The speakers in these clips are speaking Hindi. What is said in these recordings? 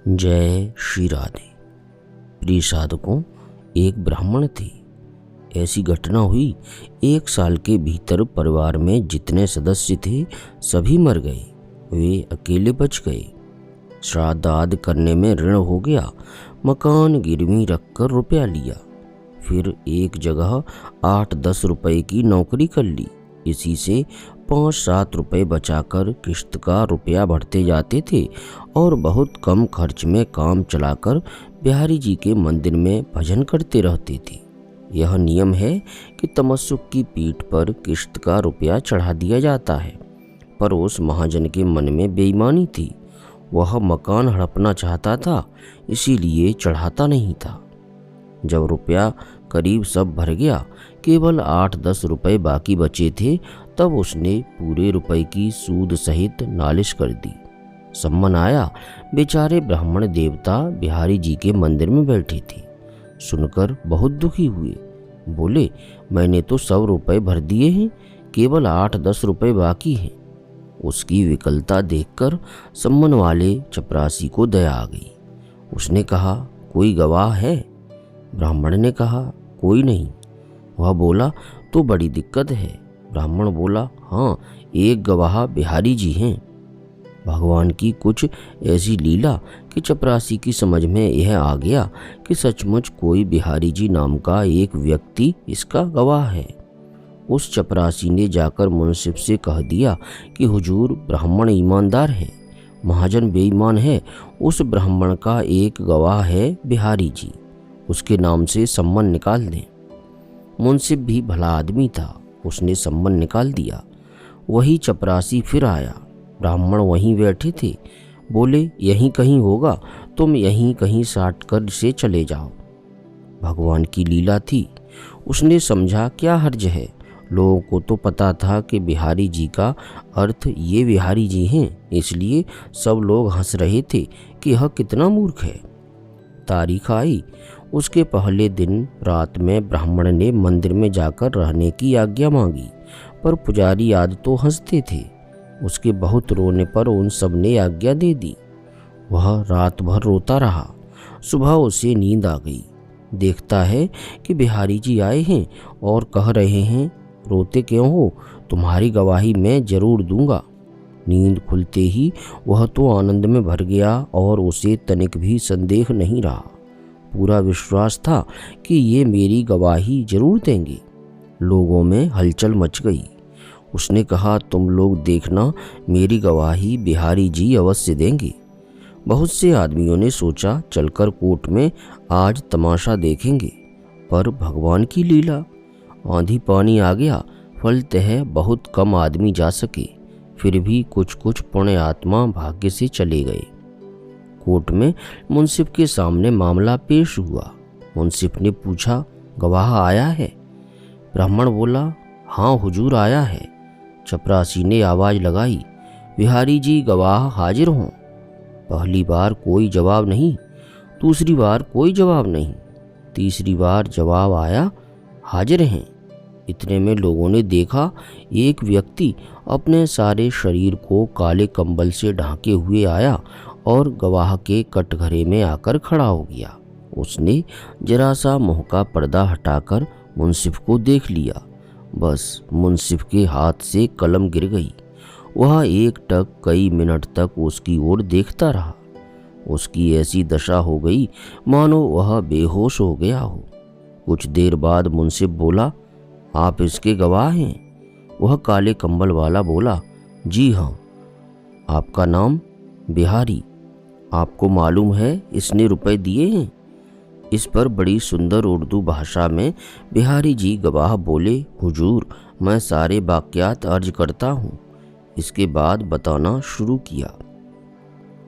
जय श्री राधे। प्रिय साधकों, एक ब्राह्मण थे। ऐसी घटना हुई, 1 साल के भीतर परिवार में जितने सदस्य थे सभी मर गए। वे अकेले बच गए। श्राद्ध आदि करने में ऋण हो गया। मकान गिरवी रखकर रुपया लिया। फिर एक जगह 8-10 रुपए की नौकरी कर ली। इसी से 5-7 रुपए बचाकर किश्त का रुपया भरते जाते थे और बहुत कम खर्च में काम चलाकर बिहारी जी के मंदिर में भजन करते रहते थे। यह नियम है कि तमस्सुक की पीठ पर किश्त का रुपया चढ़ा दिया जाता है, पर उस महाजन के मन में बेईमानी थी। वह मकान हड़पना चाहता था, इसीलिए चढ़ाता नहीं था। जब रुपया करीब सब भर गया, केवल 8-10 रुपए बाकी बचे थे, तब उसने पूरे रुपए की सूद सहित नालिश कर दी। सम्मन आया। बेचारे ब्राह्मण देवता बिहारी जी के मंदिर में बैठे थे। सुनकर बहुत दुखी हुए। बोले, मैंने तो 100 रुपए भर दिए हैं, केवल 8-10 रुपए बाकी हैं। उसकी विकलता देखकर सम्मन वाले चपरासी को दया आ गई। उसने कहा, कोई गवाह है? ब्राह्मण ने कहा, कोई नहीं। वह बोला, तो बड़ी दिक्कत है। ब्राह्मण बोला, हाँ, एक गवाह बिहारी जी हैं। भगवान की कुछ ऐसी लीला कि चपरासी की समझ में यह आ गया कि सचमुच कोई बिहारी जी नाम का एक व्यक्ति इसका गवाह है। उस चपरासी ने जाकर मुंसिफ से कह दिया कि हुजूर, ब्राह्मण ईमानदार है, महाजन बेईमान है। उस ब्राह्मण का एक गवाह है बिहारी जी, उसके नाम से सम्मन निकाल दें। मुंसिफ भी भला आदमी था, उसने सम्मन निकाल दिया। वही चपरासी फिर आया। ब्राह्मण वहीं बैठे थे। बोले, यहीं कहीं होगा, तुम यहीं कहीं साट कर से चले जाओ। भगवान की लीला थी। उसने समझा, क्या हर्ज है। लोगों को तो पता था कि बिहारी जी का अर्थ ये बिहारी जी हैं, इसलिए सब लोग हंस रहे थे कि यह कितना मूर्ख है। तारीख आई। उसके पहले दिन रात में ब्राह्मण ने मंदिर में जाकर रहने की आज्ञा मांगी, पर पुजारी आज तो हंसते थे। उसके बहुत रोने पर उन सब ने आज्ञा दे दी। वह रात भर रोता रहा। सुबह उसे नींद आ गई। देखता है कि बिहारी जी आए हैं और कह रहे हैं, रोते क्यों हो, तुम्हारी गवाही मैं जरूर दूंगा। नींद खुलते ही वह तो आनंद में भर गया और उसे तनिक भी संदेह नहीं रहा। पूरा विश्वास था कि ये मेरी गवाही जरूर देंगे। लोगों में हलचल मच गई। उसने कहा, तुम लोग देखना, मेरी गवाही बिहारी जी अवश्य देंगे। बहुत से आदमियों ने सोचा, चलकर कोर्ट में आज तमाशा देखेंगे, पर भगवान की लीला। आंधी पानी आ गया। फलतः बहुत कम आदमी जा सके। फिर भी कुछ पुण्य आत्मा भाग्य से चले गए। कोर्ट में मुंसिफ के सामने मामला पेश हुआ। मुंसिफ ने पूछा, गवाह आया है? ब्राह्मण बोला, हाँ हुजूर, आया है। चपरासी ने आवाज लगाई, बिहारी जी गवाह हाजिर हों। पहली बार कोई जवाब नहीं, दूसरी बार कोई जवाब नहीं, तीसरी बार जवाब आया, हाजिर हैं। इतने में लोगों ने देखा, एक व्यक्ति अपने सारे शरीर को काले कंबल से ढांके हुए आया और गवाह के कटघरे में आकर खड़ा हो गया। उसने जरा सा मुंह का पर्दा हटाकर मुंसिफ को देख लिया। बस मुंसिफ के हाथ से कलम गिर गई। वह एकटक कई मिनट तक उसकी ओर देखता रहा। उसकी ऐसी दशा हो गई मानो वह बेहोश हो गया हो। कुछ देर बाद मुंसिफ बोला, आप इसके गवाह हैं? वह काले कंबल वाला बोला, जी हाँ। आपका नाम? बिहारी। आपको मालूम है इसने रुपए दिए हैं? इस पर बड़ी सुंदर उर्दू भाषा में बिहारी जी गवाह बोले, हुजूर, मैं सारे वाक्यात अर्ज करता हूँ। इसके बाद बताना शुरू किया,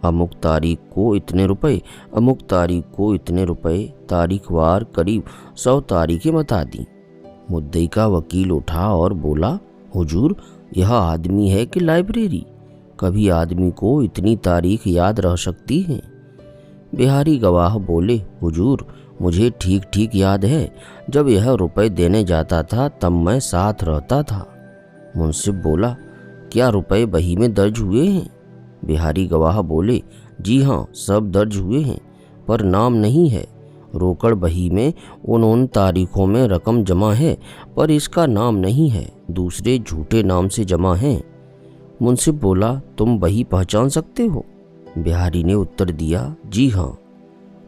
अमुक तारीख को इतने रुपए, अमुक तारीख को इतने रुपए, तारीखवार करीब 100 तारीखें बता दी। मुद्दई का वकील उठा और बोला, हुजूर, यह आदमी है कि लाइब्रेरी? कभी आदमी को इतनी तारीख याद रह सकती है? बिहारी गवाह बोले, हुजूर, मुझे ठीक ठीक याद है, जब यह रुपए देने जाता था तब मैं साथ रहता था। मुंसिफ बोला, क्या रुपए बही में दर्ज हुए हैं? बिहारी गवाह बोले, जी हाँ, सब दर्ज हुए हैं, पर नाम नहीं है। रोकड़ बही में उन तारीखों में रकम जमा है, पर इसका नाम नहीं है, दूसरे झूठे नाम से जमा है। मुंसिफ बोला, तुम बही पहचान सकते हो? बिहारी ने उत्तर दिया, जी हाँ।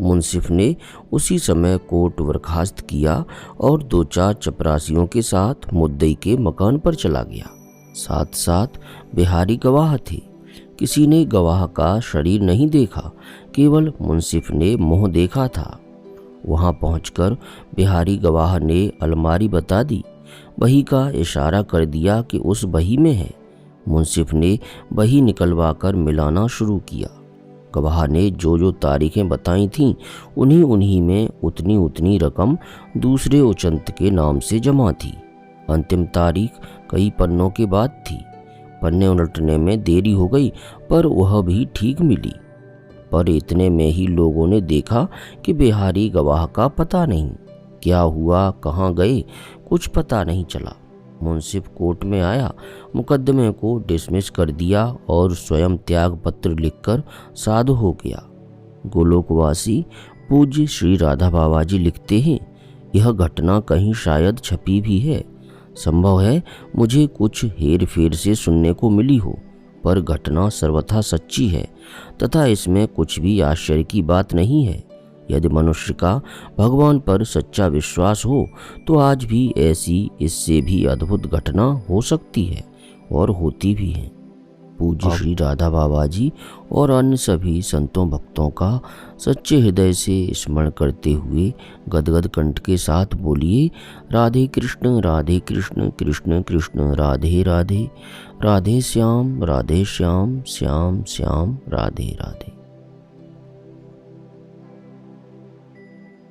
मुंसिफ ने उसी समय कोर्ट बर्खास्त किया और 2-4 चपरासियों के साथ मुद्दई के मकान पर चला गया। साथ साथ बिहारी गवाह थे। किसी ने गवाह का शरीर नहीं देखा, केवल मुंसिफ ने मुंह देखा था। वहां पहुंचकर बिहारी गवाह ने अलमारी बता दी, बही का इशारा कर दिया कि उस बही में है। मुंसिफ ने बही निकलवा कर मिलाना शुरू किया। गवाह ने जो तारीखें बताई थीं, उन्हीं में उतनी रकम दूसरे उचंत के नाम से जमा थी। अंतिम तारीख कई पन्नों के बाद थी। पन्ने उलटने में देरी हो गई, पर वह भी ठीक मिली। पर इतने में ही लोगों ने देखा कि बिहारी गवाह का पता नहीं। क्या हुआ, कहाँ गए, कुछ पता नहीं चला। मुंसिफ कोर्ट में आया, मुकदमे को डिसमिस कर दिया और स्वयं त्याग पत्र लिखकर साधु हो गया। गोलोकवासी पूज्य श्री राधा बाबा जी लिखते हैं, यह घटना कहीं शायद छपी भी है। संभव है मुझे कुछ हेर फेर से सुनने को मिली हो, पर घटना सर्वथा सच्ची है तथा इसमें कुछ भी आश्चर्य की बात नहीं है। यदि मनुष्य का भगवान पर सच्चा विश्वास हो तो आज भी ऐसी इससे भी अद्भुत घटना हो सकती है और होती भी है। पूज्य श्री राधा बाबा जी और अन्य सभी संतों भक्तों का सच्चे हृदय से स्मरण करते हुए गदगद कंठ के साथ बोलिए, राधे कृष्ण कृष्ण कृष्ण राधे राधे, राधे श्याम श्याम श्याम राधे राधे।